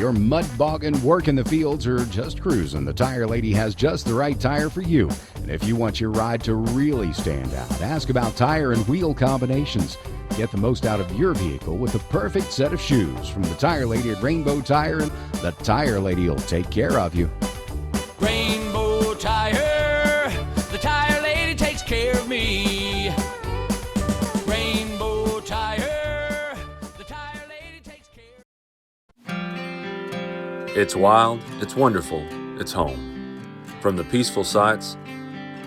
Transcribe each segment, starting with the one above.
you're mud bogging, working the fields, or just cruising, the Tire Lady has just the right tire for you. And if you want your ride to really stand out, ask about tire and wheel combinations. Get the most out of your vehicle with the perfect set of shoes from the Tire Lady at Rainbow Tire, and the Tire Lady will take care of you. Rainbow Tire, the Tire Lady takes care of me. Rainbow Tire, the Tire Lady takes care. It's wild, it's wonderful, it's home. From the peaceful sights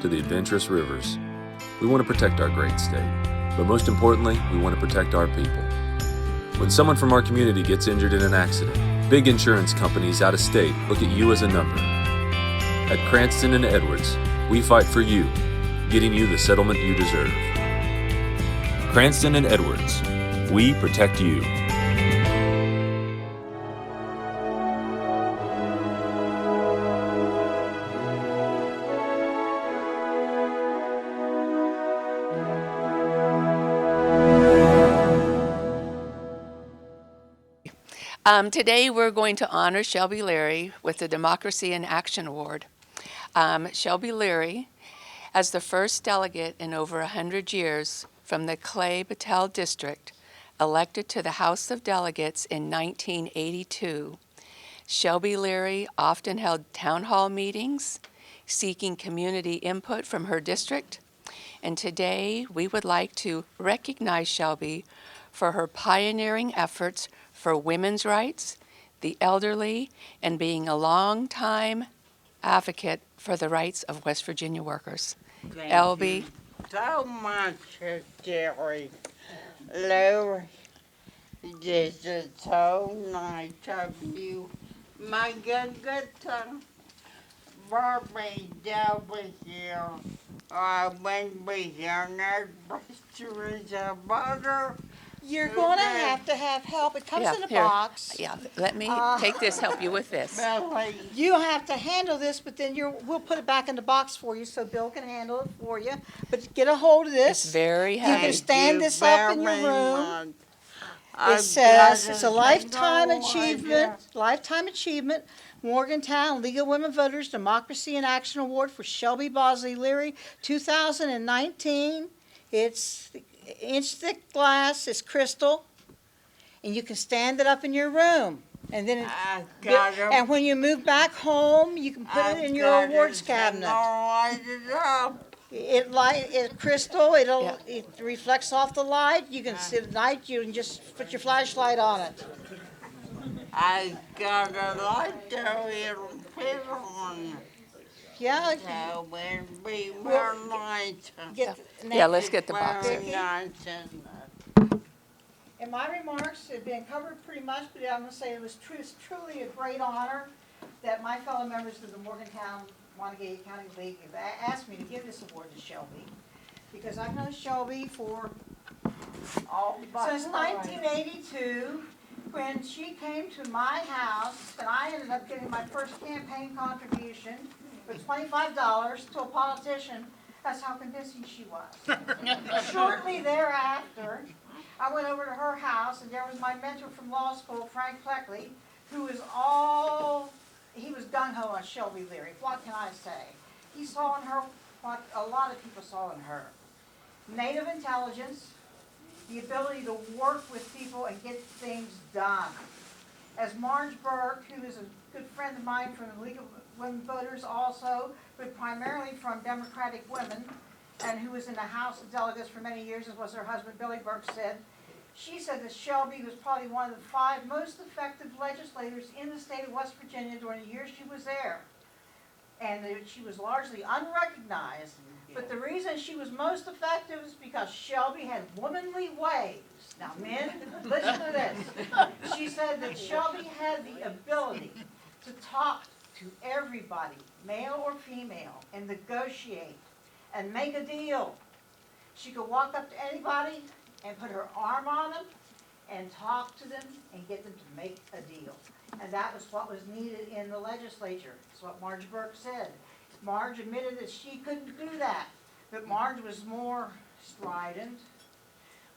to the adventurous rivers, we want to protect our great state. But most importantly, we want to protect our people. When someone from our community gets injured in an accident, big insurance companies out of state look at you as a number. At Cranston and Edwards, we fight for you, getting you the settlement you deserve. Cranston and Edwards, we protect you. Today we're going to honor Shelby Leary with the Democracy in Action Award. Shelby Leary, as the first delegate in over 100 years from the Clay Battelle District, elected to the House of Delegates in 1982. Shelby Leary often held town hall meetings, seeking community input from her district. And today we would like to recognize Shelby for her pioneering efforts for women's rights, the elderly, and being a long-time advocate for the rights of West Virginia workers. Thank Elby. you so much, Jerry. Lou, this is so nice of you. My good Barbie over here. I went with your nurse, butter. You're going to have help. It comes in a box. Yeah, let me take this, help you with this. You have to handle this, but then we'll put it back in the box for you so Bill can handle it for you. But get a hold of this. It's very heavy. You can stand this up in your room. It says it's a lifetime achievement, Morgantown League of Women Voters Democracy in Action Award for Shelby Bosley Leary, 2019. It's inch-thick glass, it's crystal, and you can stand it up in your room. And then, and when you move back home, you can put it in your awards cabinet. It's crystal. It reflects off the light. You can sit at night. You can just put your flashlight on it. I got a light there. It'll fit on. Yeah. So when we were lights. Let's get the box here. And my remarks have been covered pretty much, but I'm going to say it was truly a great honor that my fellow members of the Morgantown-Monongalia County League have asked me to give this award to Shelby, because I've known Shelby since 1982, when she came to my house, and I ended up getting my first campaign contribution for $25 to a politician. That's how convincing she was. Shortly thereafter, I went over to her house, and there was my mentor from law school, Frank Fleckley, who was he was gung-ho on Shelby Leary. What can I say? He saw in her what a lot of people saw in her. Native intelligence, the ability to work with people and get things done. As Marge Burke, who is a good friend of mine from the League of Women Voters also, but primarily from Democratic women, and who was in the House of Delegates for many years, as was her husband Billy Burke said. She said that Shelby was probably one of the 5 most effective legislators in the state of West Virginia during the years she was there. And she was largely unrecognized. But the reason she was most effective is because Shelby had womanly ways. Now, men, listen to this. She said that Shelby had the ability to talk to everybody, male or female, and negotiate and make a deal. She could walk up to anybody and put her arm on them and talk to them and get them to make a deal. And that was what was needed in the legislature. That's what Marge Burke said. Marge admitted that she couldn't do that, but Marge was more strident,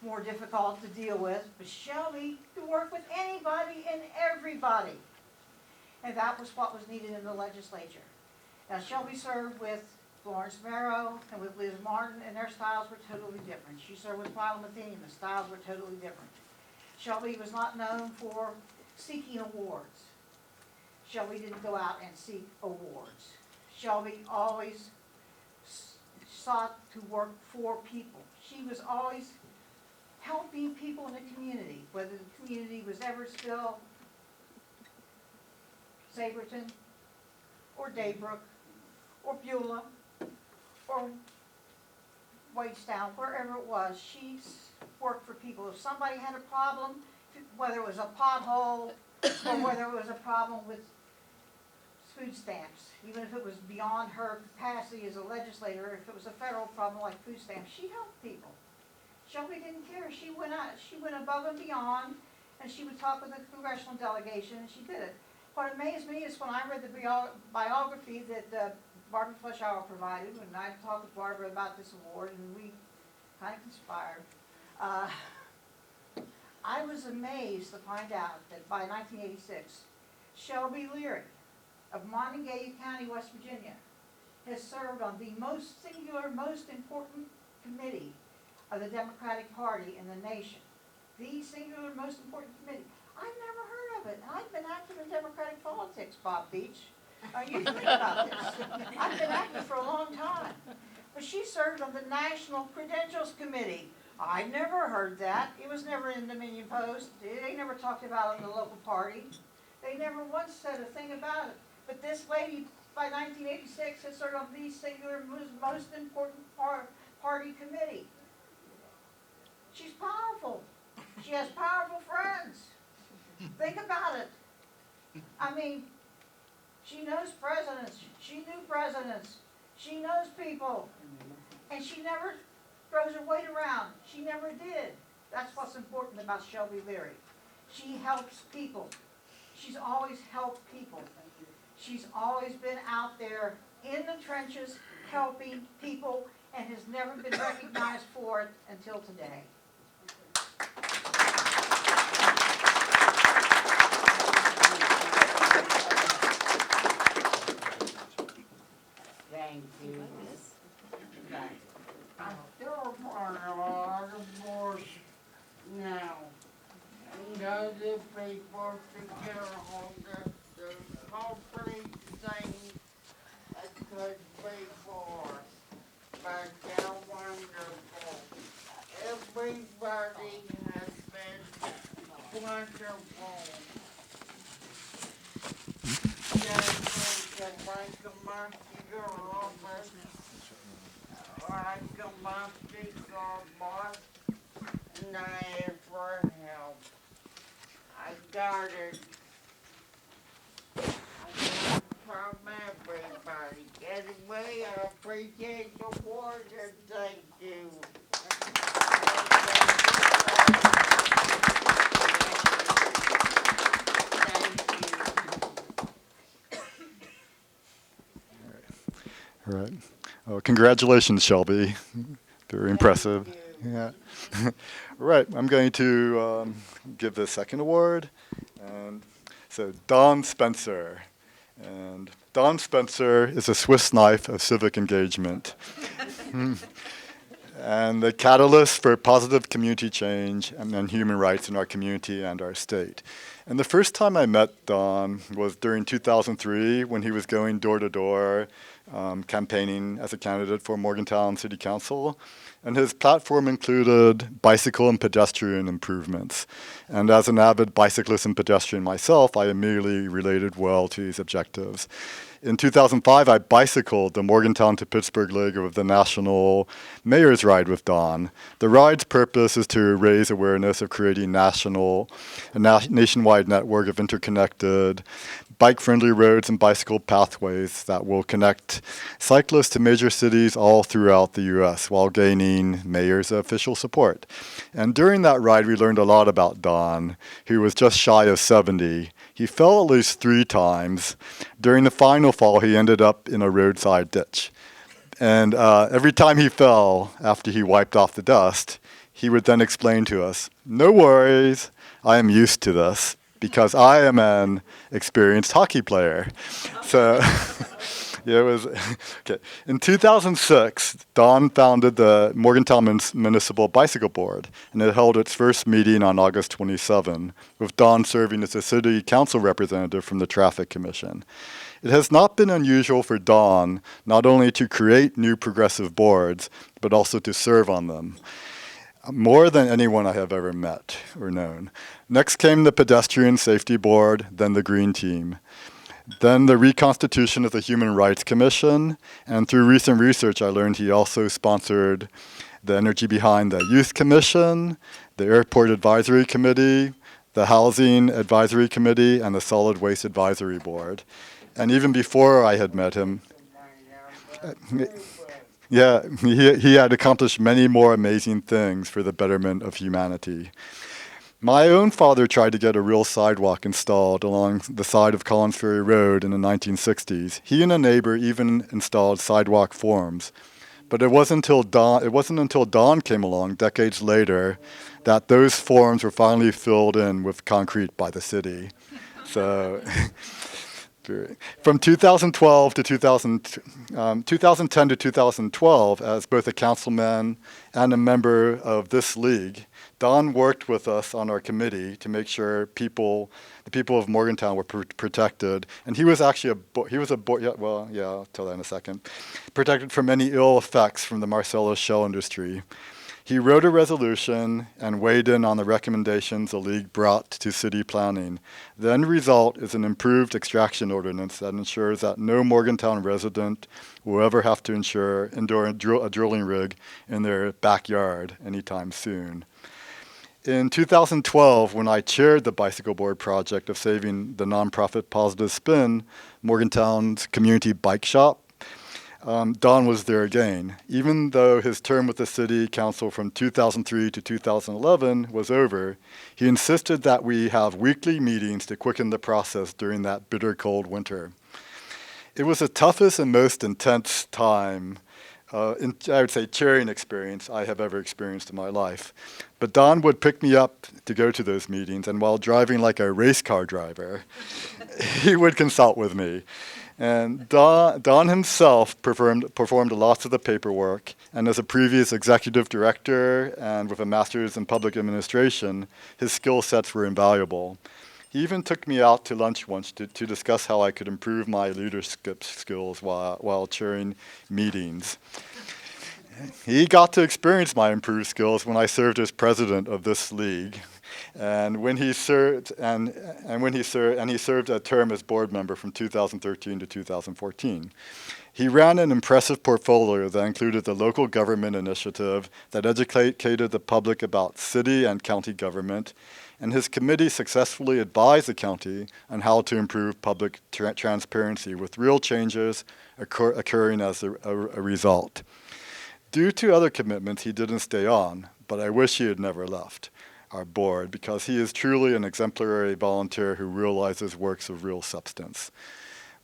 more difficult to deal with. But Shelby could work with anybody and everybody. And that was what was needed in the legislature. Now, Shelby served with Florence Merrow and with Liz Martin, and their styles were totally different. She served with Philo Matheny, and the styles were totally different. Shelby was not known for seeking awards. Shelby didn't go out and seek awards. Shelby always sought to work for people. She was always helping people in the community, whether the community was Eversville, Saberton, or Daybrook, or Beulah, or Wadestown, wherever it was. She worked for people. If somebody had a problem, whether it was a pothole or whether it was a problem with food stamps, even if it was beyond her capacity as a legislator, if it was a federal problem like food stamps, she helped people. Shelby didn't care. She went above and beyond, and she would talk with the congressional delegation, and she did it. What amazed me is when I read the biography that Barbara Fleschauer provided, and I talked with Barbara about this award, and we kind of conspired. I was amazed to find out that by 1986, Shelby Leary of Monongalia County, West Virginia, has served on the most singular, most important committee of the Democratic Party in the nation. The singular, most important committee. I've never heard of it. I've been active in Democratic politics, Bob Beach. You think about this. I've been active for a long time. But she served on the National Credentials Committee. I never heard that. It was never in Dominion Post. They never talked about it in the local party. They never once said a thing about it. But this lady, by 1986, has served on the singular, most important party committee. She's powerful. She has powerful friends. Think about it. I mean, she knows presidents. She knew presidents. She knows people. And she never throws her weight around. She never did. That's what's important about Shelby Leary. She helps people. She's always helped people. She's always been out there in the trenches helping people and has never been recognized for it until today. Thank you. I'm still part of a lot of bush now. And other people to get a hold of the hopefully things that could be for us. But they're wonderful. Everybody has been wonderful. Can make a monkey your office, or I can monkey your boss, and I ask for help. I got it. I got it from everybody. Anyway, I appreciate the award and thank you. All right. Well, congratulations, Shelby. Very impressive. Yeah. Right. I'm going to give the second award. And so Don Spencer. And Don Spencer is a Swiss knife of civic engagement. And the catalyst for positive community change and human rights in our community and our state. And the first time I met Don was during 2003 when he was going door to door campaigning as a candidate for Morgantown City Council. And his platform included bicycle and pedestrian improvements. And as an avid bicyclist and pedestrian myself, I immediately related well to his objectives. In 2005, I bicycled the Morgantown to Pittsburgh leg of the National Mayor's Ride with Don. The ride's purpose is to raise awareness of creating a nationwide network of interconnected bike-friendly roads and bicycle pathways that will connect cyclists to major cities all throughout the U.S. while gaining mayor's official support. And during that ride, we learned a lot about Don, who was just shy of 70. He fell at least 3 times. During the final fall, he ended up in a roadside ditch. And every time he fell, after he wiped off the dust, he would then explain to us, "No worries, I am used to this." because I am an experienced hockey player. So yeah, it was okay. In 2006, Don founded the Morgantown Municipal Bicycle Board, and it held its first meeting on August 27, with Don serving as a city council representative from the Traffic Commission. It has not been unusual for Don not only to create new progressive boards, but also to serve on them, more than anyone I have ever met or known. Next came the Pedestrian Safety Board, then the Green Team. Then the reconstitution of the Human Rights Commission, and through recent research I learned he also sponsored the energy behind the Youth Commission, the Airport Advisory Committee, the Housing Advisory Committee, and the Solid Waste Advisory Board. And even before I had met him, yeah, he had accomplished many more amazing things for the betterment of humanity. My own father tried to get a real sidewalk installed along the side of Collins Ferry Road in the 1960s. He and a neighbor even installed sidewalk forms. But it wasn't until Don came along decades later that those forms were finally filled in with concrete by the city. So from 2012 to 2010 to 2012, as both a councilman and a member of this league, Don worked with us on our committee to make sure the people of Morgantown were protected. And he was actually I'll tell that in a second, protected from any ill effects from the Marcellus shell industry. He wrote a resolution and weighed in on the recommendations the league brought to city planning. The end result is an improved extraction ordinance that ensures that no Morgantown resident will ever have to endure a drilling rig in their backyard anytime soon. In 2012, when I chaired the bicycle board project of saving the nonprofit Positive Spin, Morgantown's community bike shop, Don was there again. Even though his term with the city council from 2003 to 2011 was over, he insisted that we have weekly meetings to quicken the process during that bitter cold winter. It was the toughest and most intense time, I would say, chairing experience I have ever experienced in my life. But Don would pick me up to go to those meetings, and while driving like a race car driver, he would consult with me. And Don himself performed lots of the paperwork, and as a previous executive director and with a master's in public administration, his skill sets were invaluable. He even took me out to lunch once to discuss how I could improve my leadership skills while chairing meetings. He got to experience my improved skills when I served as president of this league. And when he served he served a term as board member from 2013 to 2014. He ran an impressive portfolio that included the local government initiative that educated the public about city and county government, and his committee successfully advised the county on how to improve public transparency, with real changes occurring as a result. Due to other commitments, he didn't stay on, but I wish he had never left our board, because he is truly an exemplary volunteer who realizes works of real substance.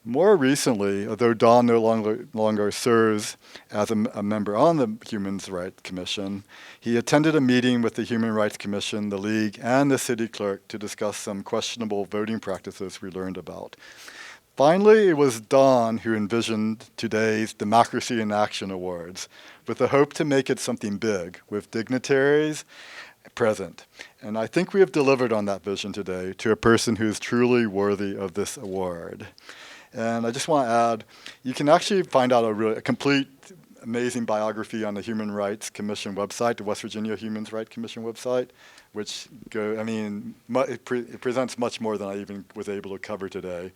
More recently, although Don no longer serves as a member on the Human Rights Commission, he attended a meeting with the Human Rights Commission, the League, and the city clerk to discuss some questionable voting practices we learned about. Finally, it was Don who envisioned today's Democracy in Action Awards, with the hope to make it something big, with dignitaries present. And I think we have delivered on that vision today to a person who is truly worthy of this award. And I just want to add, you can actually find out a complete, amazing biography on the Human Rights Commission website, the West Virginia Human Rights Commission website, which it presents much more than I even was able to cover today.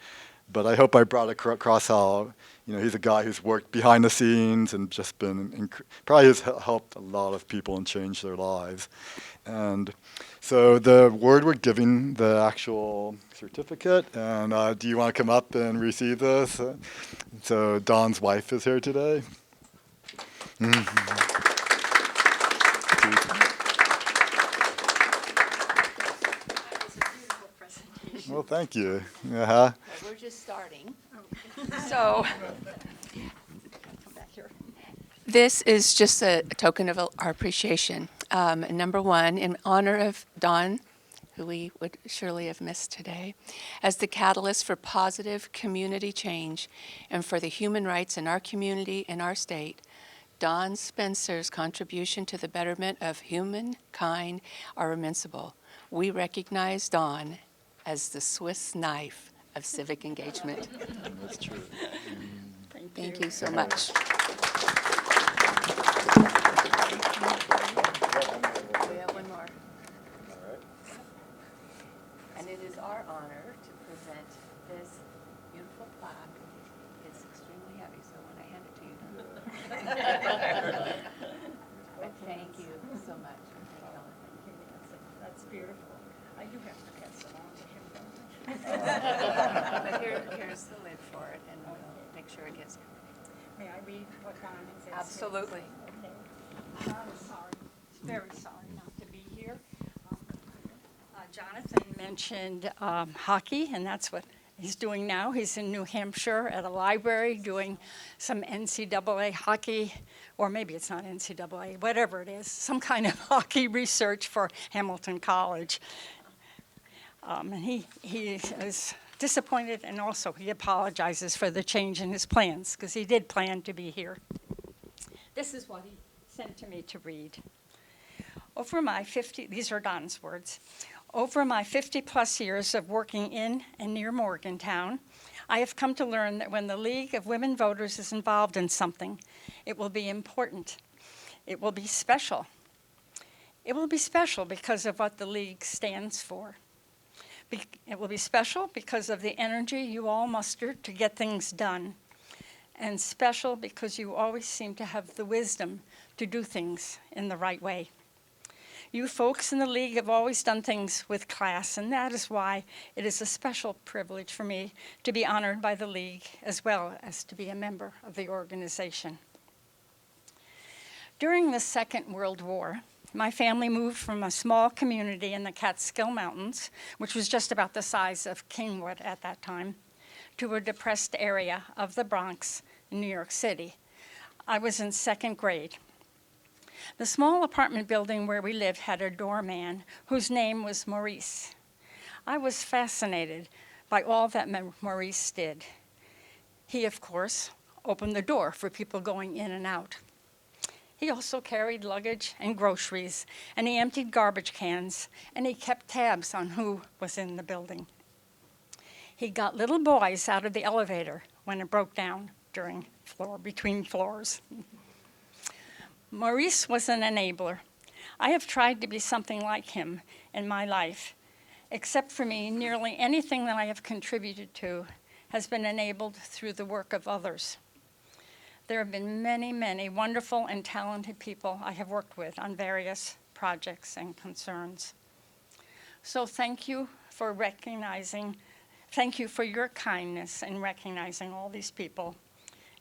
But I hope I brought across how, he's a guy who's worked behind the scenes and just probably has helped a lot of people and changed their lives. And so the award we're giving, the actual certificate, and do you want to come up and receive this? So Don's wife is here today. Well, thank you. We're just starting. So this is just a token of our appreciation. Number one, in honor of Don who we would surely have missed today, as the catalyst for positive community change and for the human rights in our community and our state. Don Spencer's contribution to the betterment of humankind are immensible. We recognize Don as the Swiss knife of civic engagement. That's true. Thank you so much. We have one more. And it is our honor to present this beautiful plaque. It's extremely heavy, so when I hand it to you, but thank you so much for taking all of it. That's beautiful. I do have to pass it on to him, don't But here's the lid for it, and we'll make sure it gets. I? May I read what Don says? Absolutely. Okay. Don is sorry. He's very sorry not to be here. Jonathan mentioned hockey, and that's what he's doing now. He's in New Hampshire at a library doing some NCAA hockey, or maybe it's not NCAA, whatever it is, some kind of hockey research for Hamilton College. And he is disappointed, and also he apologizes for the change in his plans, because he did plan to be here. This is what he sent to me to read. These are Don's words. Over my 50-plus years of working in and near Morgantown, I have come to learn that when the League of Women Voters is involved in something, it will be important. It will be special. It will be special because of what the League stands for. It will be special because of the energy you all muster to get things done, and special because you always seem to have the wisdom to do things in the right way. You folks in the League have always done things with class, and that is why it is a special privilege for me to be honored by the League as well as to be a member of the organization. During the Second World War, my family moved from a small community in the Catskill Mountains, which was just about the size of Kingwood at that time, to a depressed area of the Bronx in New York City. I was in second grade. The small apartment building where we lived had a doorman whose name was Maurice. I was fascinated by all that Maurice did. He, of course, opened the door for people going in and out. He also carried luggage and groceries, and he emptied garbage cans, and he kept tabs on who was in the building. He got little boys out of the elevator when it broke down between floors. Maurice was an enabler. I have tried to be something like him in my life. Except for me, nearly anything that I have contributed to has been enabled through the work of others. There have been many, many wonderful and talented people I have worked with on various projects and concerns. So thank you for your kindness in recognizing all these people,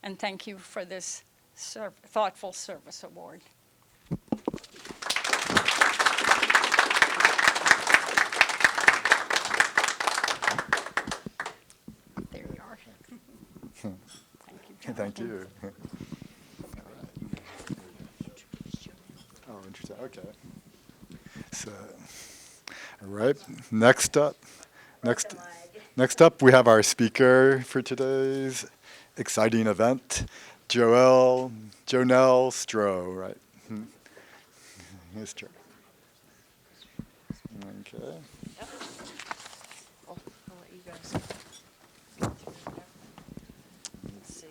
and thank you for this Thoughtful Service Award. There you are. Thank you. Oh, interesting. Okay. So, all right. Next up, we have our speaker for today's exciting event, JoNell Strough, right? His turn. Okay. I'll let you guys go through there. Let's see.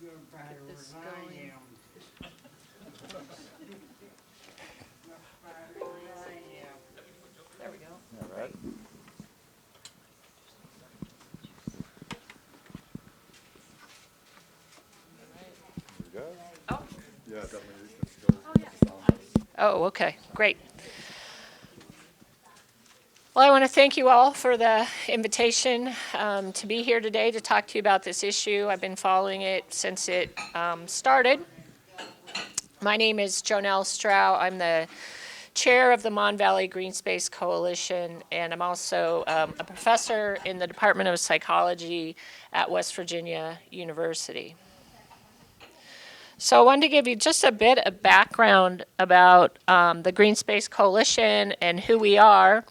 You're better this than I going. am. Much better than I am. There we go. All right. There we go. Oh. Yeah, definitely. Oh, okay, great. Well, I want to thank you all for the invitation to be here today to talk to you about this issue. I've been following it since it started. My name is JoNell Strough. I'm the chair of the Mon Valley Green Space Coalition, and I'm also a professor in the Department of Psychology at West Virginia University. So I wanted to give you just a bit of background about the Green Space Coalition and who we are.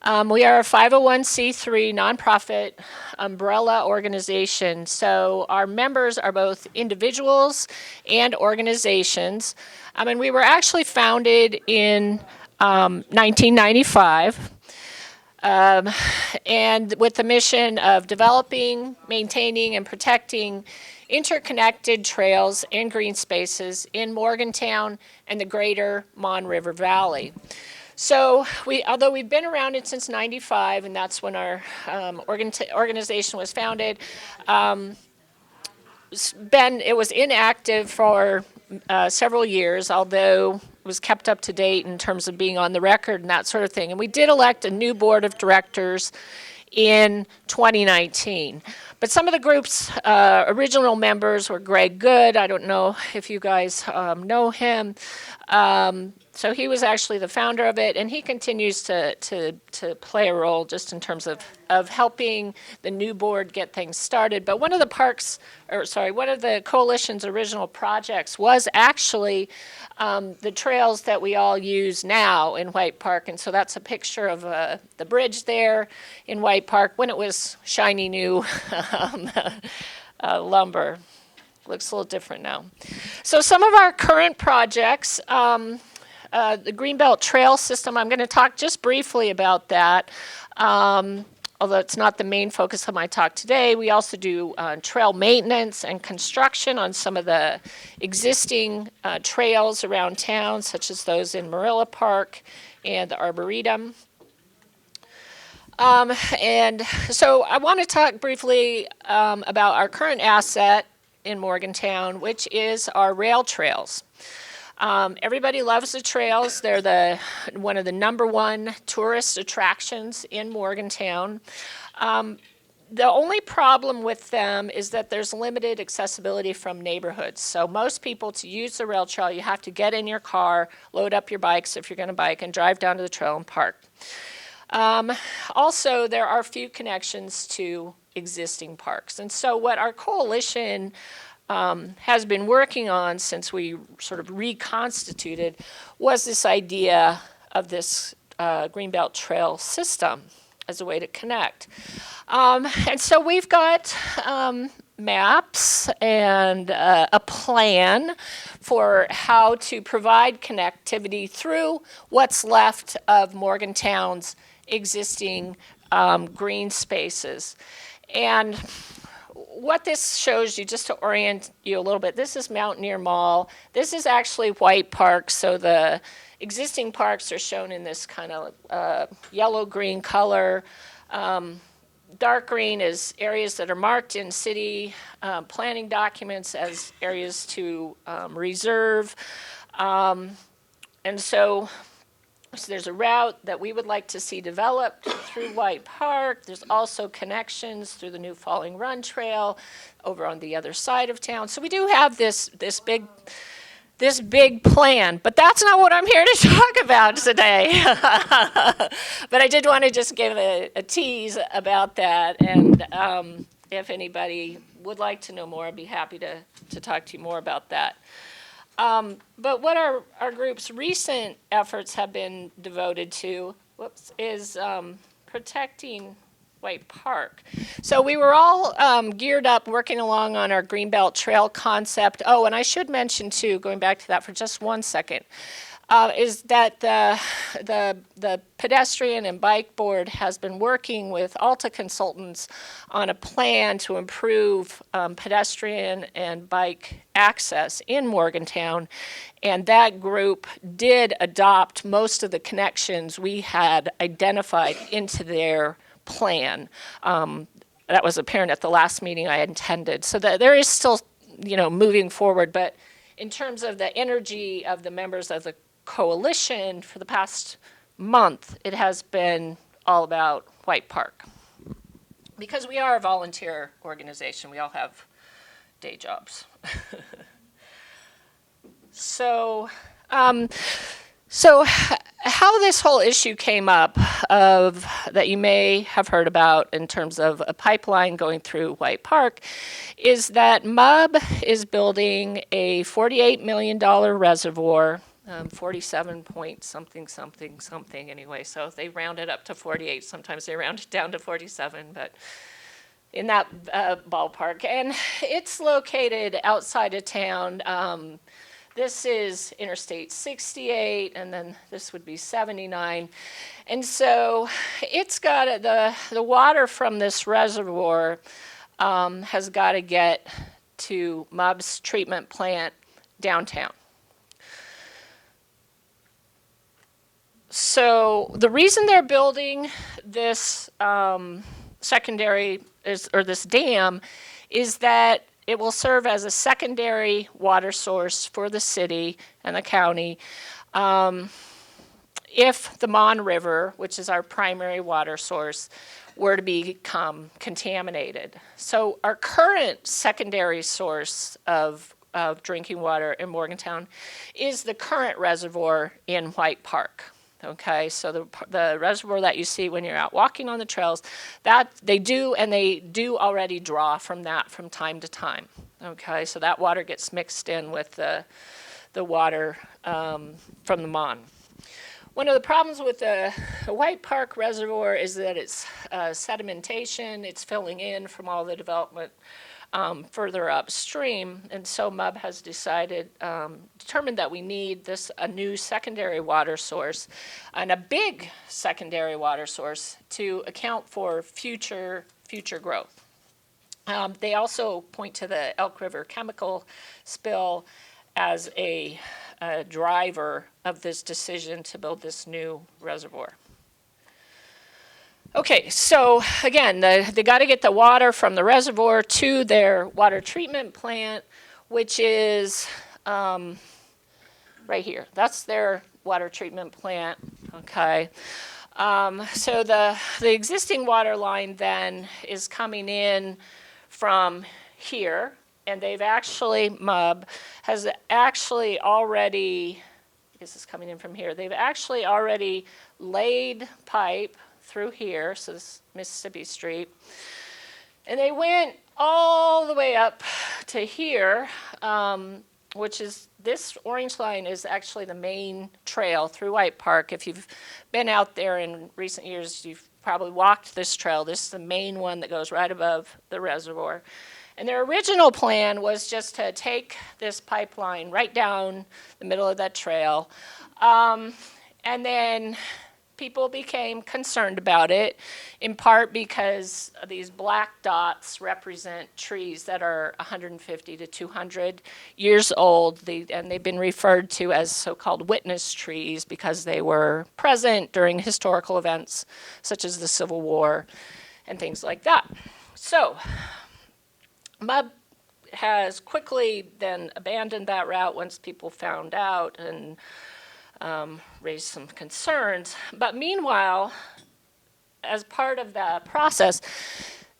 We are a 501c3 nonprofit umbrella organization. So our members are both individuals and organizations. And we were actually founded in 1995. And with the mission of developing, maintaining, and protecting interconnected trails and green spaces in Morgantown and the greater Mon River Valley. So although we've been around it since '95, and that's when our organization was founded, it was inactive for several years, although it was kept up to date in terms of being on the record and that sort of thing. And we did elect a new board of directors in 2019. But some of the group's original members were Greg Good. I don't know if you guys know him. So he was actually the founder of it, and he continues to play a role just in terms of helping the new board get things started. But one of the coalition's original projects was actually the trails that we all use now in White Park. And so that's a picture of the bridge there in White Park when it was shiny new lumber. Looks a little different now. So some of our current projects, the Greenbelt Trail System, I'm going to talk just briefly about that. Although it's not the main focus of my talk today, we also do trail maintenance and construction on some of the existing trails around town, such as those in Marilla Park and the Arboretum. And so I want to talk briefly about our current asset in Morgantown, which is our rail trails. Everybody loves the trails. They're one of the #1 tourist attractions in Morgantown. The only problem with them is that there's limited accessibility from neighborhoods. So most people, to use the rail trail, you have to get in your car, load up your bikes if you're going to bike, and drive down to the trail and park. Also, there are few connections to existing parks. And so what our coalition has been working on since we sort of reconstituted was this idea of this Greenbelt Trail system as a way to connect. And so we've got maps and a plan for how to provide connectivity through what's left of Morgantown's existing green spaces. And what this shows you, just to orient you a little bit, this is Mountaineer Mall. This is actually White Park, so the existing parks are shown in this kind of yellow-green color. Dark green is areas that are marked in city planning documents as areas to reserve. And so there's a route that we would like to see developed through White Park. There's also connections through the new Falling Run Trail over on the other side of town. So we do have this big plan, but that's not what I'm here to talk about today. But I did want to just give a tease about that, and if anybody would like to know more, I'd be happy to talk to you more about that. But what our group's recent efforts have been devoted to is protecting White Park. So we were all geared up working along on our Greenbelt Trail concept. Oh, and I should mention too, going back to that for just 1 second, is that the pedestrian and bike board has been working with Alta Consultants on a plan to improve pedestrian and bike access in Morgantown, and that group did adopt most of the connections we had identified into their plan. That was apparent at the last meeting I attended. So that there is still, moving forward, but in terms of the energy of the members of the coalition for the past month, it has been all about White Park. Because we are a volunteer organization, we all have day jobs. So how this whole issue came up of that you may have heard about in terms of a pipeline going through White Park is that MUB is building a $48 million reservoir, 47 point something anyway, so they round it up to 48. Sometimes they round it down to 47, but in that ballpark. And it's located outside of town. This is Interstate 68, and then this would be 79. And so it's got the water from this reservoir has got to get to MUB's treatment plant downtown. So the reason they're building this secondary or this dam is that it will serve as a secondary water source for the city and the county if the Mon River, which is our primary water source, were to become contaminated. So our current secondary source of drinking in Morgantown is the current reservoir in White Park. Okay, so the reservoir that you see when you're out walking on the trails, that they do already draw from that from time to time. Okay, so that water gets mixed in with the water from the Mon. One of the problems with the White Park Reservoir is that it's sedimentation, it's filling in from all the development further upstream, and so MUB has determined that we need a new secondary water source and a big secondary water source to account for future growth. They also point to the Elk River chemical spill as a driver of this decision to build this new reservoir. Okay, so again, they got to get the water from the reservoir to their water treatment plant, which is right here. That's their water treatment plant, okay? So the existing water line then is coming in from here, and MUB has actually already, this is coming in from here, they've actually already laid pipe through here, so this is Mississippi Street, and they went all the way up to here, which is, this orange line is actually the main trail through White Park. If you've been out there in recent years, you've probably walked this trail. This is the main one that goes right above the reservoir. And their original plan was just to take this pipeline right down the middle of that trail, and then people became concerned about it, in part because these black dots represent trees that are 150 to 200 years old, and they've been referred to as so-called witness trees because they were present during historical events such as the Civil War and things like that. So MUB has quickly then abandoned that route once people found out and raised some concerns. But meanwhile, as part of that process,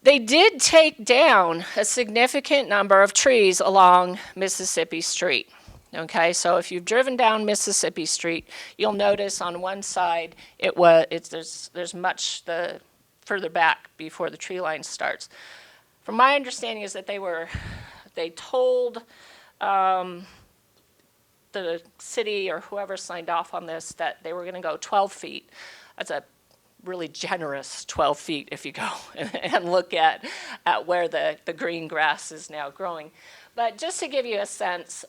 they did take down a significant number of trees along Mississippi Street. Okay, so if you've driven down Mississippi Street, you'll notice on one side there's much further back before the tree line starts. From my understanding is that they told the city or whoever signed off on this that they were going to go 12 feet. That's a really generous 12 feet if you go and look at where the green grass is now growing. But just to give you a sense,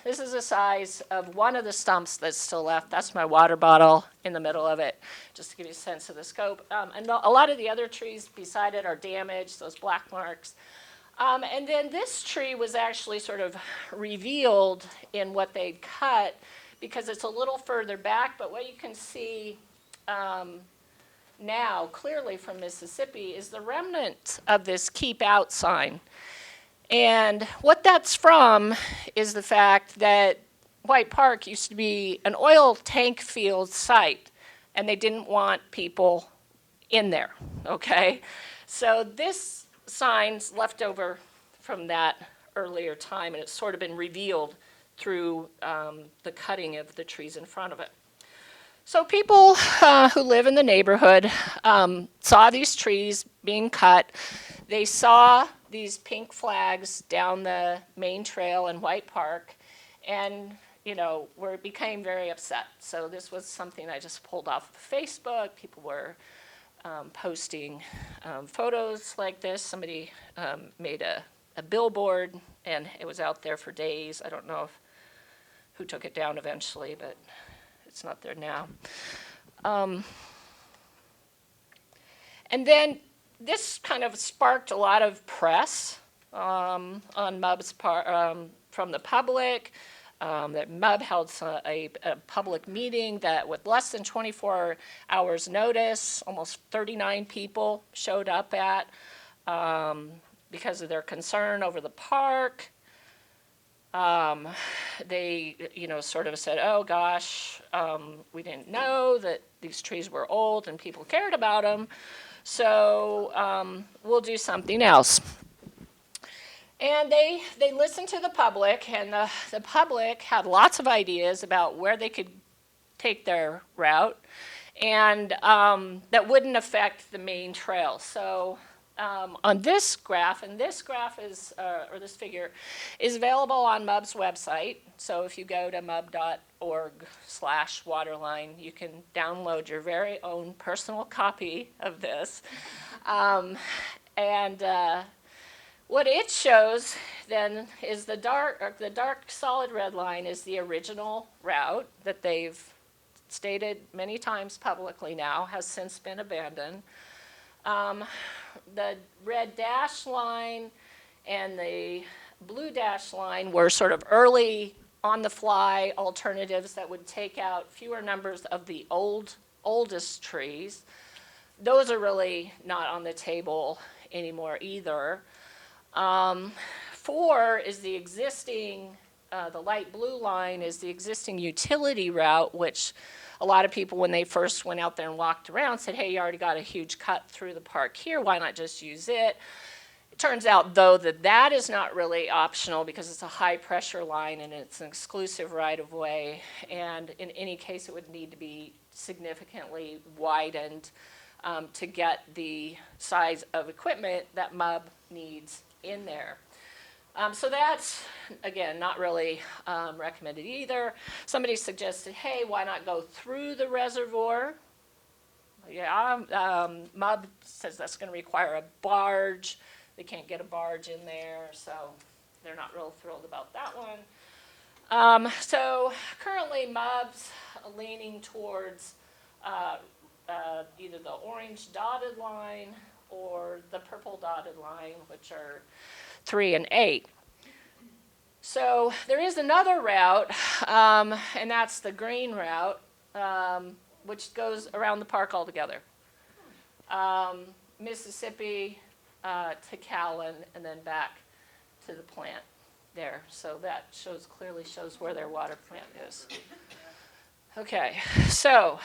this is the size of one of the stumps that's still left. That's my water bottle in the middle of it, just to give you a sense of the scope. And a lot of the other trees beside it are damaged, those black marks. And then this tree was actually sort of revealed in what they'd cut because it's a little further back, but what you can see now clearly from Mississippi is the remnant of this keep out sign. And what that's from is the fact that White Park used to be an oil tank field site, and they didn't want people in there, okay? So this sign's left over from that earlier time, and it's sort of been revealed through the cutting of the trees in front of it. So people who live in the neighborhood saw these trees being cut. They saw these pink flags down the main trail in White Park, and became very upset. So this was something I just pulled off of Facebook. People were posting photos like this. Somebody made a billboard, and it was out there for days. I don't know who took it down eventually, but it's not there now. And then this kind of sparked a lot of press on MUB's part from the public. That MUB held a public meeting that with less than 24 hours notice, almost 39 people showed up at because of their concern over the park. They, sort of said, oh gosh, we didn't know that these trees were old and people cared about them, so we'll do something else. And they listened to the public, and the public had lots of ideas about where they could take their route, and that wouldn't affect the main trail. So on this graph, and this graph is, or this figure, is available on MUB's website. So if you go to mub.org/waterline, you can download your very own personal copy of this. What it shows then is the dark solid red line is the original route that they've stated many times publicly now, has since been abandoned. The red dash line and the blue dash line were sort of early on-the-fly alternatives that would take out fewer numbers of the oldest trees. Those are really not on the table anymore either. 4 is the existing, the light blue line is the existing utility route, which a lot of people, when they first went out there and walked around, said, hey, you already got a huge cut through the park here, why not just use it? It turns out, though, that is not really optional because it's a high-pressure line and it's an exclusive right-of-way, and in any case, it would need to be significantly widened to get the size of equipment that MUB needs in there. So that's, again, not really recommended either. Somebody suggested, hey, why not go through the reservoir? Yeah, MUB says that's going to require a barge. They can't get a barge in there, so they're not real thrilled about that one. So currently MUB's leaning towards either the orange dotted line or the purple dotted line, which are 3 and 8. So there is another route, and that's the green route, which goes around the park altogether. Mississippi to Callan, and then back to the plant there. So that clearly shows where their water plant is. Okay, so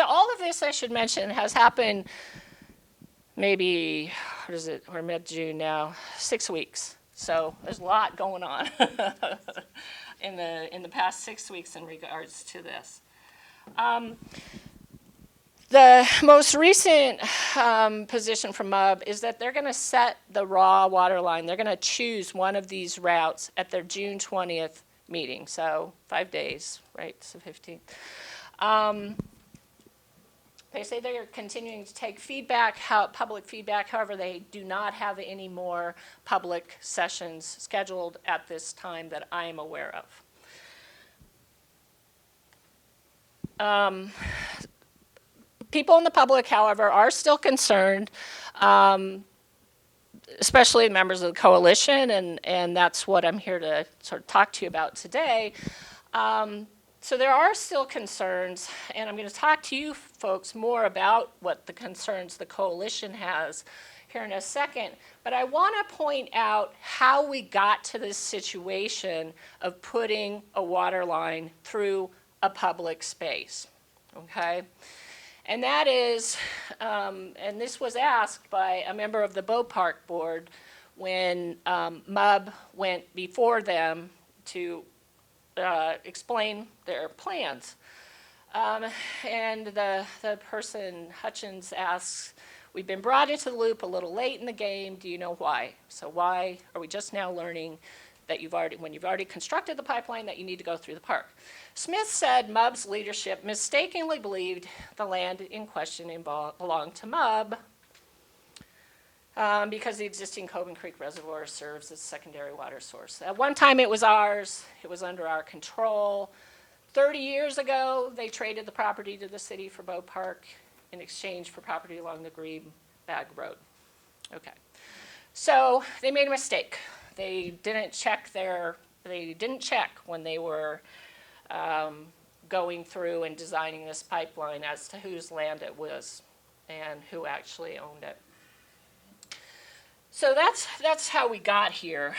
all of this, I should mention, has happened maybe, we're mid-June now, 6 weeks. So there's a lot going on in the past 6 weeks in regards to this. The most recent position from MUB is that they're going to set the raw water line. They're going to choose one of these routes at their June 20th meeting, so 5 days, right, so 15th. They say they're continuing to take feedback, public feedback. However, they do not have any more public sessions scheduled at this time that I am aware of. People in the public, however, are still concerned, especially members of the coalition, and that's what I'm here to sort of talk to you about today. So there are still concerns, and I'm going to talk to you folks more about what the concerns the coalition has here in a second. But I want to point out how we got to this situation of putting a water line through a public space, okay? And that is, and this was asked by a member of the Boat Park Board when MUB went before them to explain their plans. And the person, Hutchins, asks, we've been brought into the loop a little late in the game. Do you know why? So why are we just now learning that when you've already constructed the pipeline, that you need to go through the park? Smith said MUB's leadership mistakenly believed the land in question belonged to MUB because the existing Coben Creek Reservoir serves as a secondary water source. At one time it was ours. It was under our control. 30 years ago, they traded the property to the city for Bow Park in exchange for property along the Greenbelt Road. Okay. So they made a mistake. They didn't check when they were going through and designing this pipeline as to whose land it was and who actually owned it. So that's how we got here.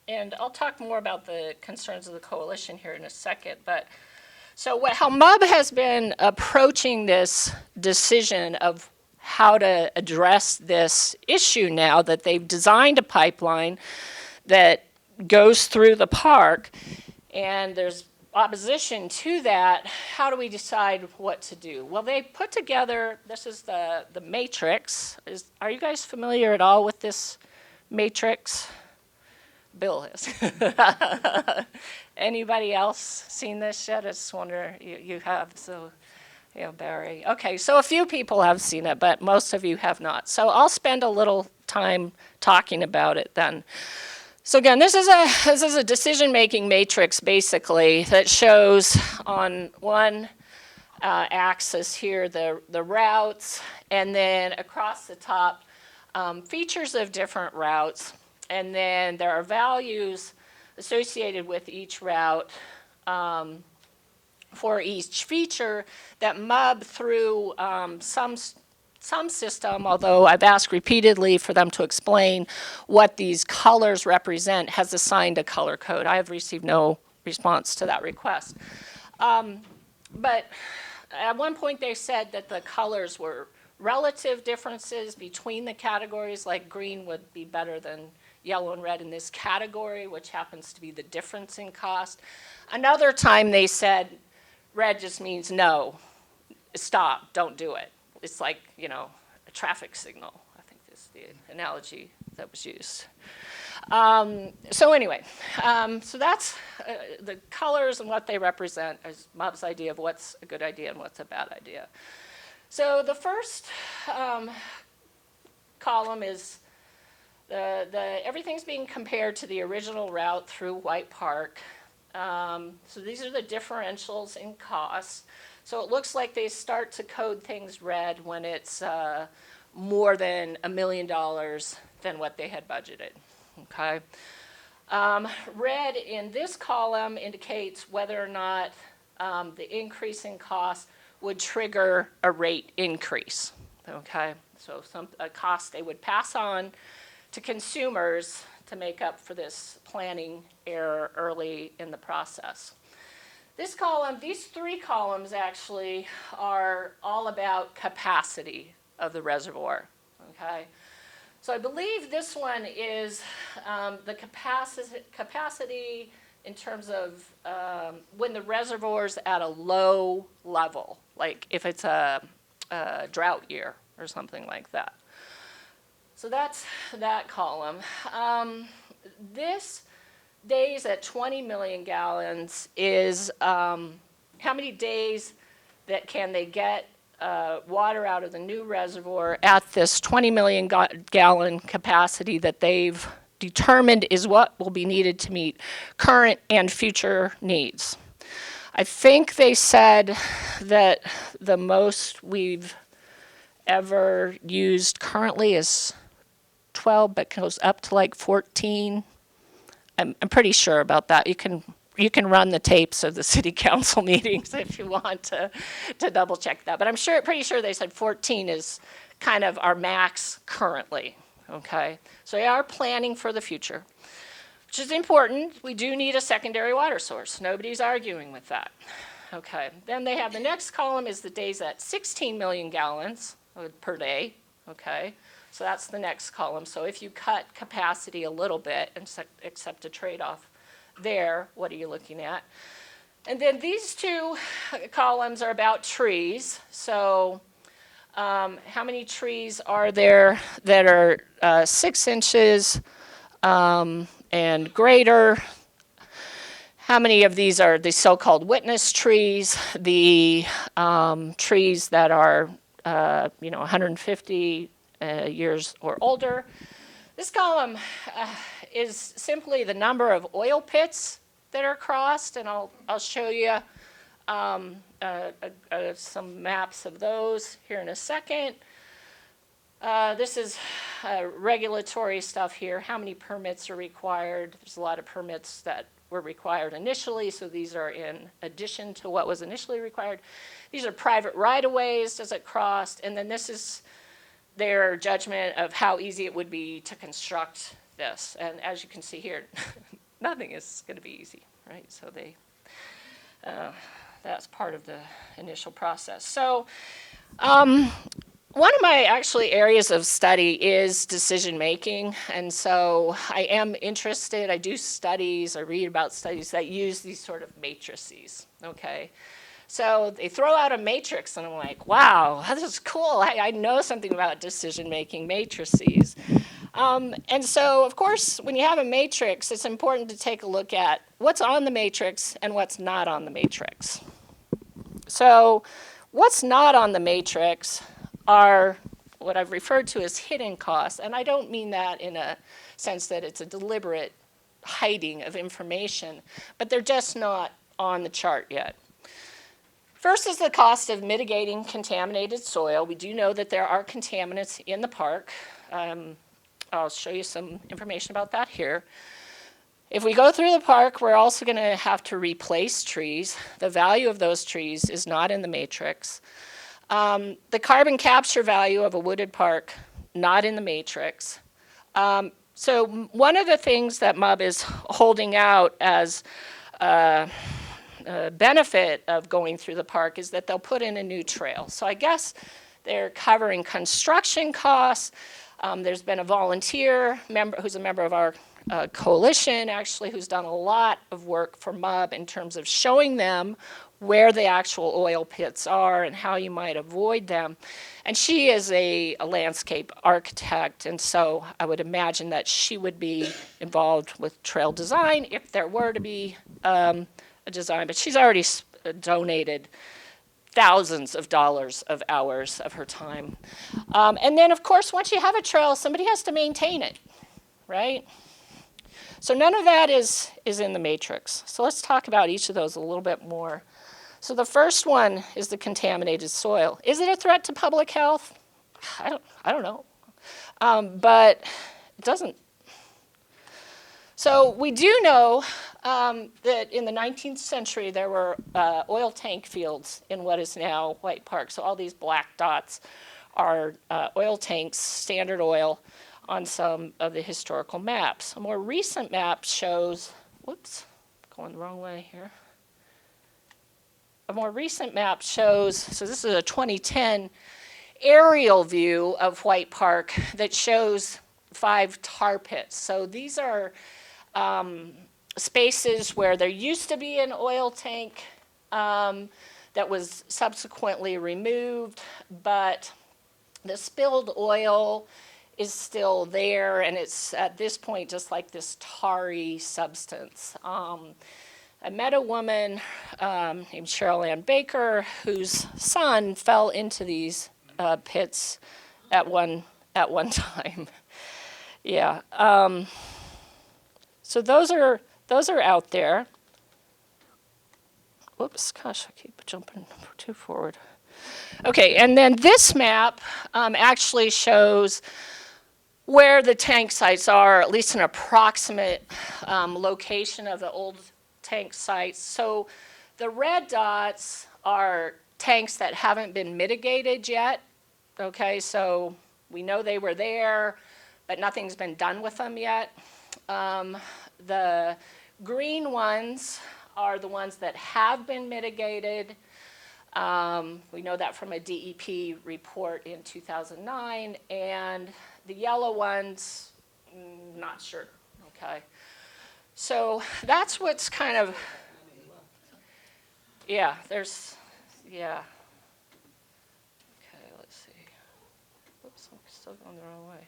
And I'll talk more about the concerns of the coalition here in a second. But so how MUB has been approaching this decision of how to address this issue now that they've designed a pipeline that goes through the park, and there's opposition to that. How do we decide what to do? Well, they put together, this is the matrix. Are you guys familiar at all with this matrix? Bill is. Anybody else seen this yet? I just wonder, you have, so, Barry. Okay, so a few people have seen it, but most of you have not. So I'll spend a little time talking about it then. So again, this is a decision-making matrix, basically, that shows on one axis here the routes, and then across the top features of different routes. And then there are values associated with each route for each feature that MUB through some system, although I've asked repeatedly for them to explain what these colors represent, has assigned a color code. I have received no response to that request. But at one point they said that the colors were relative differences between the categories, like green would be better than yellow and red in this category, which happens to be the difference in cost. Another time they said red just means no, stop, don't do it. It's like, a traffic signal, I think is the analogy that was used. So anyway, so that's the colors and what they represent is MUB's idea of what's a good idea and what's a bad idea. So the first column is everything's being compared to the original route through White Park. So these are the differentials in cost. So it looks like they start to code things red when it's more than $1 million than what they had budgeted. Okay. Red in this column indicates whether or not the increase in cost would trigger a rate increase. Okay. So a cost they would pass on to consumers to make up for this planning error early in the process. This column, these three columns actually are all about capacity of the reservoir, okay? So I believe this one is the capacity in terms of when the reservoir's at a low level, like if it's a drought year or something like that. So that's that column. This days at 20 million gallons is how many days that can they get water out of the new reservoir at this 20 million gallon capacity that they've determined is what will be needed to meet current and future needs. I think they said that the most we've ever used currently is 12, but goes up to like 14. I'm pretty sure about that. You can run the tapes of the city council meetings if you want to double check that. But I'm pretty sure they said 14 is kind of our max currently. Okay, so they are planning for the future, which is important. We do need a secondary water source. Nobody's arguing with that. Okay, then they have the next column is the days at 16 million gallons per day. Okay. So that's the next column. So if you cut capacity a little bit and accept a trade-off there, what are you looking at? And then these two columns are about trees. So how many trees are there that are 6 inches and greater? How many of these are the so-called witness trees, the trees that are 150 years or older? This column is simply the number of oil pits that are crossed, and I'll show you some maps of those here in a second. This is regulatory stuff here. How many permits are required? There's a lot of permits that were required initially, so these are in addition to what was initially required. These are private right-of-ways as it crossed, and then this is their judgment of how easy it would be to construct this. And as you can see here, nothing is going to be easy, right? So that's part of the initial process. So one of my actually areas of study is decision making, and so I am interested. I do studies, I read about studies that use these sort of matrices, okay? So they throw out a matrix, and I'm like, wow, this is cool. I know something about decision making matrices. And so, of course, when you have a matrix, it's important to take a look at what's on the matrix and what's not on the matrix. So what's not on the matrix are what I've referred to as hidden costs. And I don't mean that in a sense that it's a deliberate hiding of information, but they're just not on the chart yet. First is the cost of mitigating contaminated soil. We do know that there are contaminants in the park. I'll show you some information about that here. If we go through the park, we're also going to have to replace trees. The value of those trees is not in the matrix. The carbon capture value of a wooded park, not in the matrix. So one of the things that MUB is holding out as a benefit of going through the park is that they'll put in a new trail. So I guess they're covering construction costs. There's been a volunteer member who's a member of our coalition, actually, who's done a lot of work for MUB in terms of showing them where the actual oil pits are and how you might avoid them. And she is a landscape architect, and so I would imagine that she would be involved with trail design if there were to be a design. But she's already donated thousands of dollars of hours of her time. And then, of course, once you have a trail, somebody has to maintain it, right? So none of that is in the matrix. So let's talk about each of those a little bit more. So the first one is the contaminated soil. Is it a threat to public health? I don't know. But it doesn't. So we do know that in the 19th century there were oil tank fields in what is now White Park. So all these black dots are oil tanks, Standard Oil, on some of the historical maps. A more recent map shows, whoops, going the wrong way here. A more recent map shows, so this is a 2010 aerial view of White Park that shows 5 tar pits. So these are spaces where there used to be an oil tank that was subsequently removed, but the spilled oil is still there, and it's at this point just like this tarry substance. I met a woman named Cheryl Ann Baker whose son fell into these pits at one time. Yeah. So those are out there. Whoops, gosh, I keep jumping too forward. Okay, and then this map actually shows where the tank sites are, at least an approximate location of the old tank sites. So the red dots are tanks that haven't been mitigated yet. Okay, so we know they were there, but nothing's been done with them yet. The green ones are the ones that have been mitigated. We know that from a DEP report in 2009, and the yellow ones, not sure, okay? So that's what's kind of, Yeah, yeah. Okay, let's see. Whoops, I'm still going the wrong way.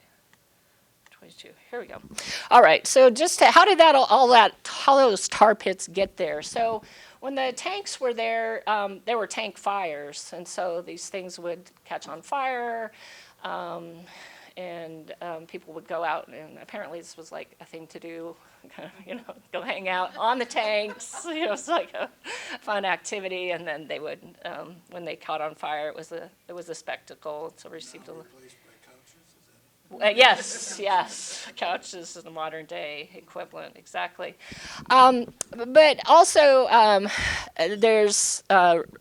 22, here we go. All right, so just how did how those tar pits get there? So when the tanks were there were tank fires, and so these things would catch on fire, and people would go out, and apparently this was like a thing to do, kind of, go hang out on the tanks. It was like a fun activity, and then they would, when they caught on fire, it was a spectacle. So received a. Yes, couches is the modern day equivalent, exactly. But also, there's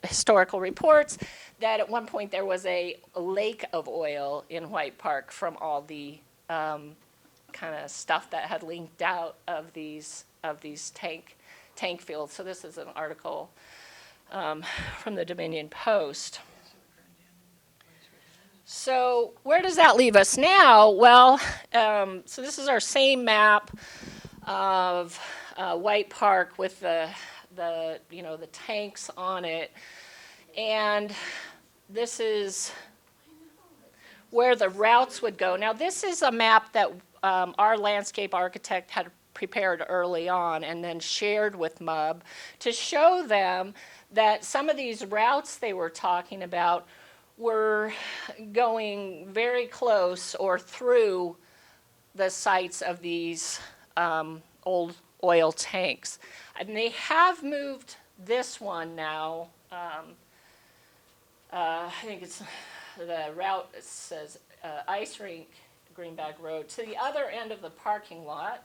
historical reports that at one point there was a lake of oil in White Park from all the kind of stuff that had leaked out of these tank fields. So this is an article from the Dominion Post. So where does that leave us now? Well, so this is our same map of White Park with the tanks on it, and this is where the routes would go. Now this is a map that our landscape architect had prepared early on and then shared with MUB to show them that some of these routes they were talking about were going very close or through the sites of these old oil tanks. And they have moved this one now. I think it's the route that says Ice Rink, Greenbelt Road, to the other end of the parking lot.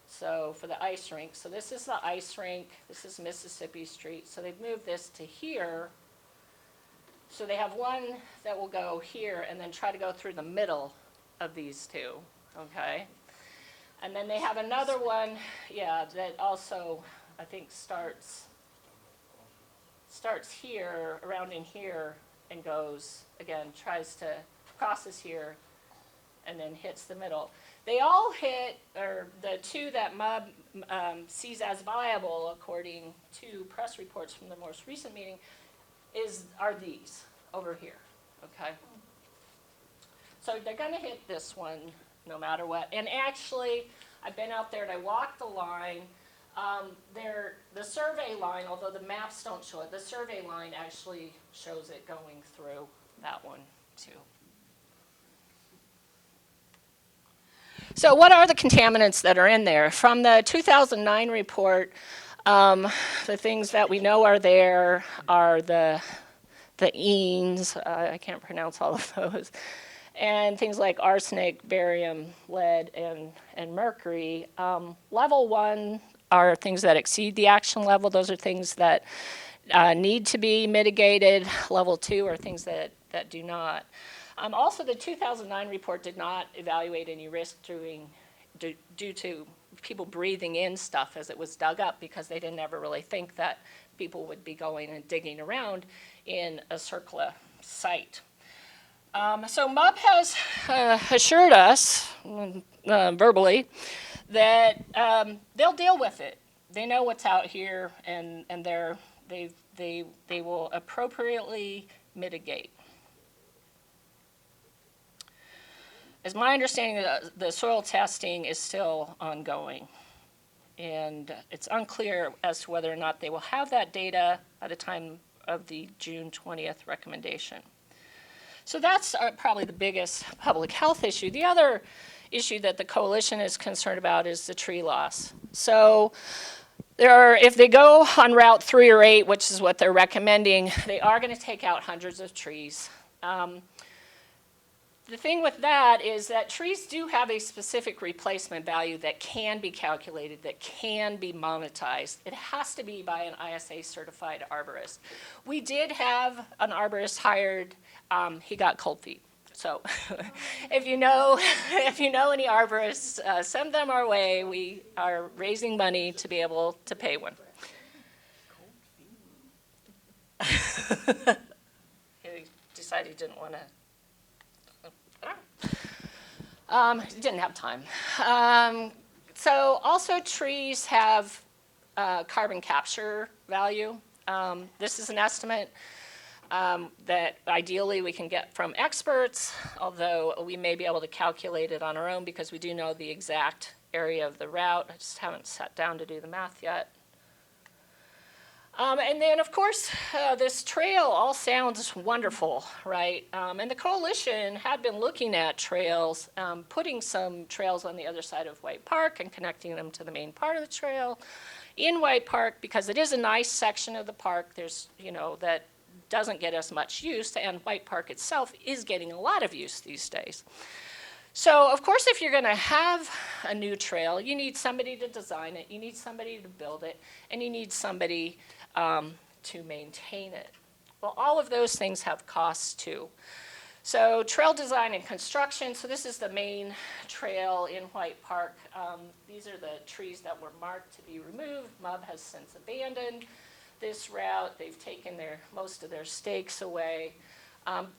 So for the ice rink. So this is the ice rink. This is Mississippi Street. So they've moved this to here. So they have one that will go here and then try to go through the middle of these two, okay? And then they have another one, that also, I think, starts here, around in here, and goes, again, crosses here, and then hits the middle. They all hit, or the two that MUB sees as viable, according to press reports from the most recent meeting, are these over here, okay? So they're gonna hit this one no matter what. And actually, I've been out there and I walked the line. The survey line, although the maps don't show it, the survey line actually shows it going through that one too. So what are the contaminants that are in there? From the 2009 report, the things that we know are there are the enes, I can't pronounce all of those, and things like arsenic, barium, lead, and mercury. Level 1 are things that exceed the action level. Those are things that need to be mitigated. Level 2 are things that do not. Also, the 2009 report did not evaluate any risk due to people breathing in stuff as it was dug up, because they didn't ever really think that people would be going and digging around in a CERCLA site. So MUB has assured us verbally that they'll deal with it. They know what's out here, and they will appropriately mitigate. As my understanding, the soil testing is still ongoing, and it's unclear as to whether or not they will have that data by the time of the June 20th recommendation. So that's probably the biggest public health issue. The other issue that the coalition is concerned about is the tree loss. So if they go on Route 3 or 8, which is what they're recommending, they are going to take out hundreds of trees. The thing with that is that trees do have a specific replacement value that can be calculated, that can be monetized. It has to be by an ISA certified arborist. We did have an arborist hired. He got cold feet. So if you know any arborists, send them our way. We are raising money to be able to pay one. He decided he didn't want to. Didn't have time. So also trees have carbon capture value. This is an estimate that ideally we can get from experts, although we may be able to calculate it on our own because we do know the exact area of the route. I just haven't sat down to do the math yet. And then, of course, this trail all sounds wonderful, right? And the coalition had been looking at trails, putting some trails on the other side of White Park and connecting them to the main part of the trail in White Park because it is a nice section of the park. There's, you know, that doesn't get as much use, and White Park itself is getting a lot of use these days. So, of course, if you're going to have a new trail, you need somebody to design it, you need somebody to build it, and you need somebody to maintain it. Well, all of those things have costs too. So trail design and construction, so this is the main trail in White Park. These are the trees that were marked to be removed. MUB has since abandoned this route. They've taken most of their stakes away.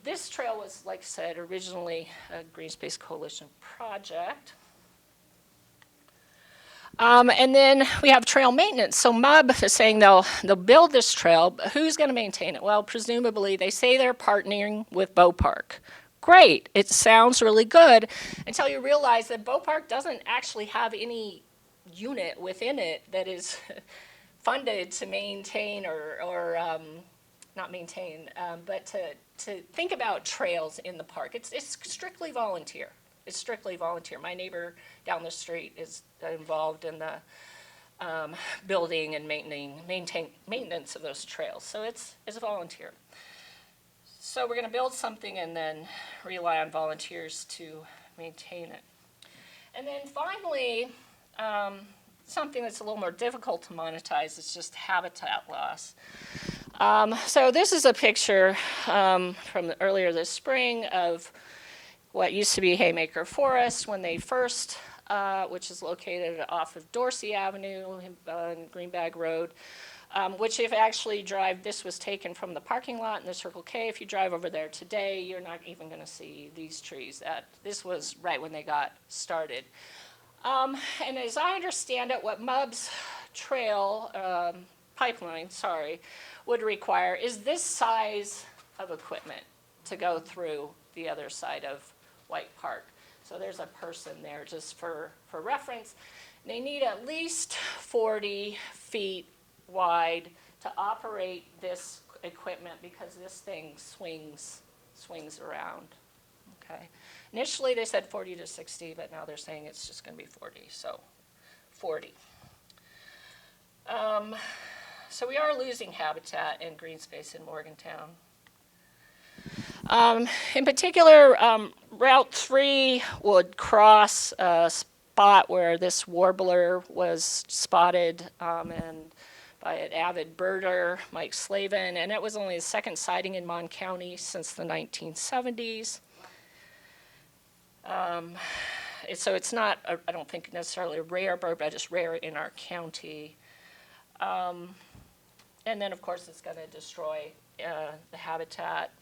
This trail was, like I said, originally a Green Space Coalition project. And then we have trail maintenance. So MUB is saying they'll build this trail, but who's going to maintain it? Well, presumably they say they're partnering with Bow Park. Great, it sounds really good until you realize that Bow Park doesn't actually have any unit within it that is funded to maintain or not maintain, but to think about trails in the park. It's strictly volunteer. It's strictly volunteer. My neighbor down the street is involved in the building and maintenance of those trails. So it's a volunteer. So we're going to build something and then rely on volunteers to maintain it. And then finally, something that's a little more difficult to monetize is just habitat loss. So this is a picture from earlier this spring of what used to be Haymaker Forest when they first, which is located off of Dorsey Avenue and Greenbag Road, which if actually drive, this was taken from the parking lot in the Circle K. If you drive over there today, you're not even going to see these trees. This was right when they got started. And as I understand it, what MUB's trail pipeline, would require is this size of equipment to go through the other side of White Park. So there's a person there just for reference. They need at least 40 feet wide to operate this equipment because this thing swings around. Okay. Initially they said 40 to 60, but now they're saying it's just going to be 40. So 40. So we are losing habitat and green space in Morgantown. In particular, Route 3 would cross a spot where this warbler was spotted and by an avid birder, Mike Slavin, and it was only the second sighting in Mon County since the 1970s. So it's not, I don't think necessarily a rare bird, but just rare in our county. And then, of course, it's going to destroy the habitat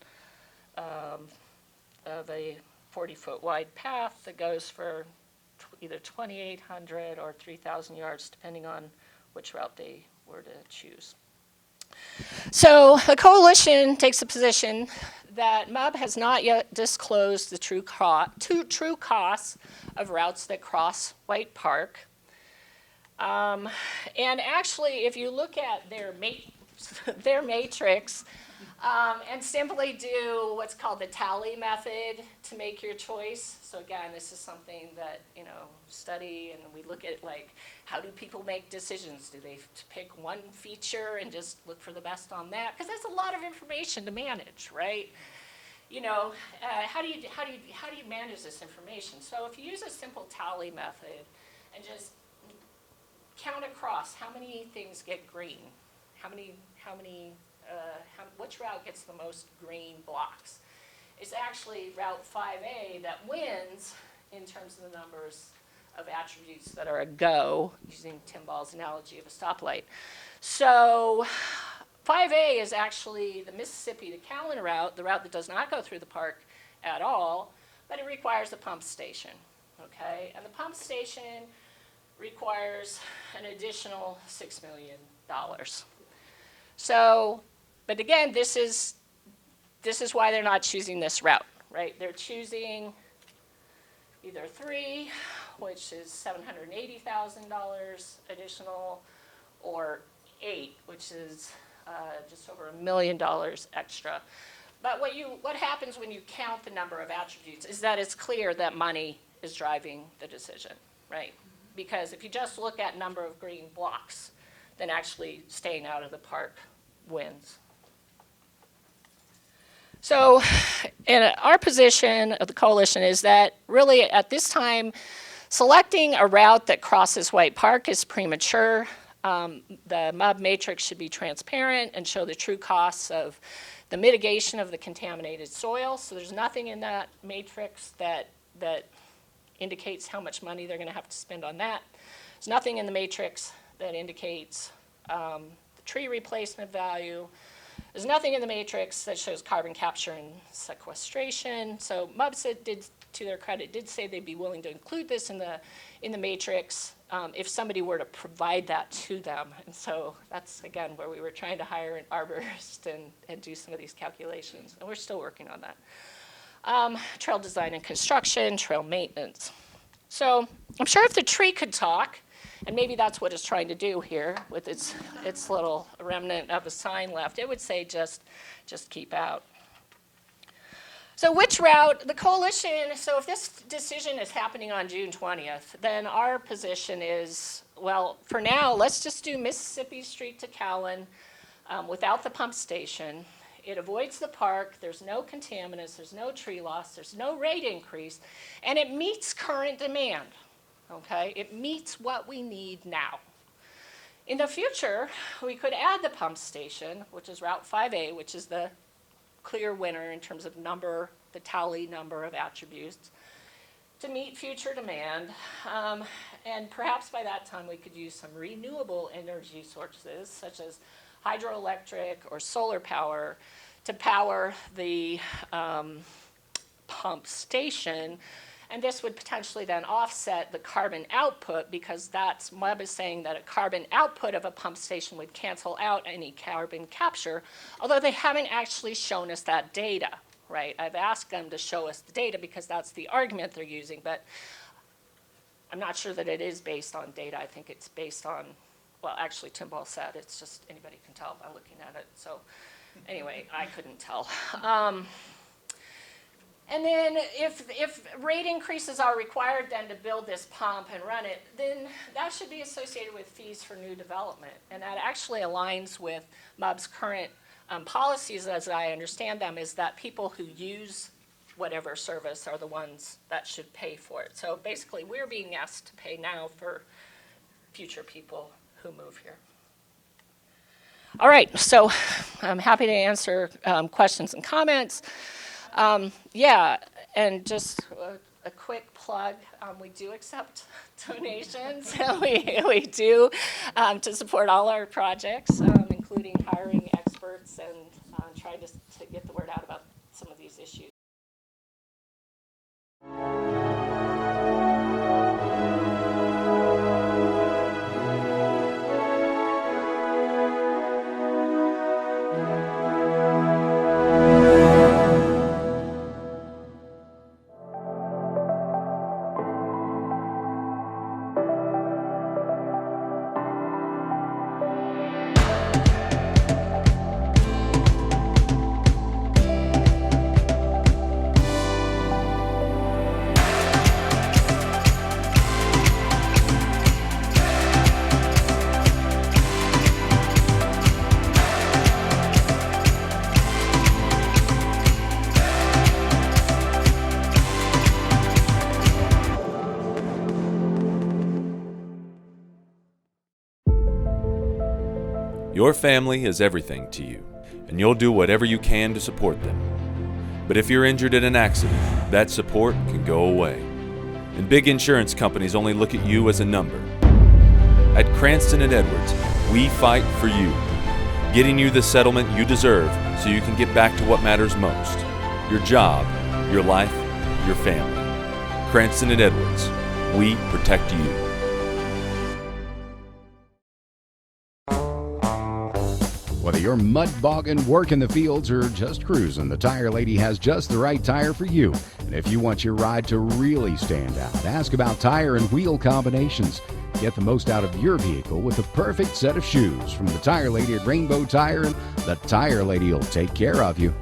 of a 40-foot wide path that goes for either 2,800 or 3,000 yards, depending on which route they were to choose. So the coalition takes a position that MUB has not yet disclosed the true costs of routes that cross White Park. And actually, if you look at their matrix, and simply do what's called the tally method to make your choice. So again, this is something that, study, and we look at, like, how do people make decisions? Do they pick one feature and just look for the best on that? Because that's a lot of information to manage, right? How do you manage this information? So if you use a simple tally method and just count across how many things get green, which route gets the most green blocks? It's actually Route 5A that wins in terms of the numbers of attributes that are a go, using Tim Ball's analogy of a stoplight. So 5A is actually the Mississippi to Callan route, the route that does not go through the park at all, but it requires a pump station, okay? And the pump station requires an additional $6 million. So, but again, this is why they're not choosing this route, right? They're choosing either 3, which is $780,000 additional, or 8, which is just over $1 million extra. But what happens when you count the number of attributes is that it's clear that money is driving the decision, right? Because if you just look at number of green blocks, then actually staying out of the park wins. So, our position of the coalition is that really at this time, selecting a route that crosses White Park is premature. The MUB matrix should be transparent and show the true costs of the mitigation of the contaminated soil. So there's nothing in that matrix that indicates how much money they're going to have to spend on that. There's nothing in the matrix that indicates the tree replacement value. There's nothing in the matrix that shows carbon capture and sequestration. So MUB did, to their credit, did say they'd be willing to include this in the matrix if somebody were to provide that to them. And so that's, again, where we were trying to hire an arborist and do some of these calculations. And we're still working on that. Trail design and construction, trail maintenance. So I'm sure if the tree could talk, and maybe that's what it's trying to do here with its little remnant of a sign left, it would say just keep out. So which route? The coalition, so if this decision is happening on June 20th, then our position is, well, for now, let's just do Mississippi Street to Cowan without the pump station. It avoids the park, there's no contaminants, there's no tree loss, there's no rate increase, and it meets current demand, okay? It meets what we need now. In the future, we could add the pump station, which is Route 5A, which is the clear winner in terms of number, the tally number of attributes, to meet future demand. And perhaps by that time we could use some renewable energy sources, such as hydroelectric or solar power, to power the pump station. And this would potentially then offset the carbon output, because that's, MUB is saying that a carbon output of a pump station would cancel out any carbon capture, although they haven't actually shown us that data, right? I've asked them to show us the data because that's the argument they're using, but I'm not sure that it is based on data. I think it's based on, well, actually Tim Ball said it's just anybody can tell by looking at it. So anyway, I couldn't tell. And then if rate increases are required then to build this pump and run it, then that should be associated with fees for new development. And that actually aligns with MUB's current policies, as I understand them, is that people who use whatever service are the ones that should pay for it. So basically we're being asked to pay now for future people who move here. All right, so I'm happy to answer questions and comments. Yeah, and just a quick plug, we do accept donations. we do to support all our projects, including hiring experts and trying to get the word out about some of these issues. Your family is everything to you, and you'll do whatever you can to support them. But if you're injured in an accident, that support can go away. And big insurance companies only look at you as a number. At Cranston & Edwards, we fight for you, getting you the settlement you deserve so you can get back to what matters most: your job, your life, your family. Cranston & Edwards, we protect you. Whether you're mud bogging, working the fields, or just cruising, the Tire Lady has just the right tire for you. And if you want your ride to really stand out, ask about tire and wheel combinations. Get the most out of your vehicle with the perfect set of shoes from the Tire Lady at Rainbow Tire, and the Tire Lady will take care of you.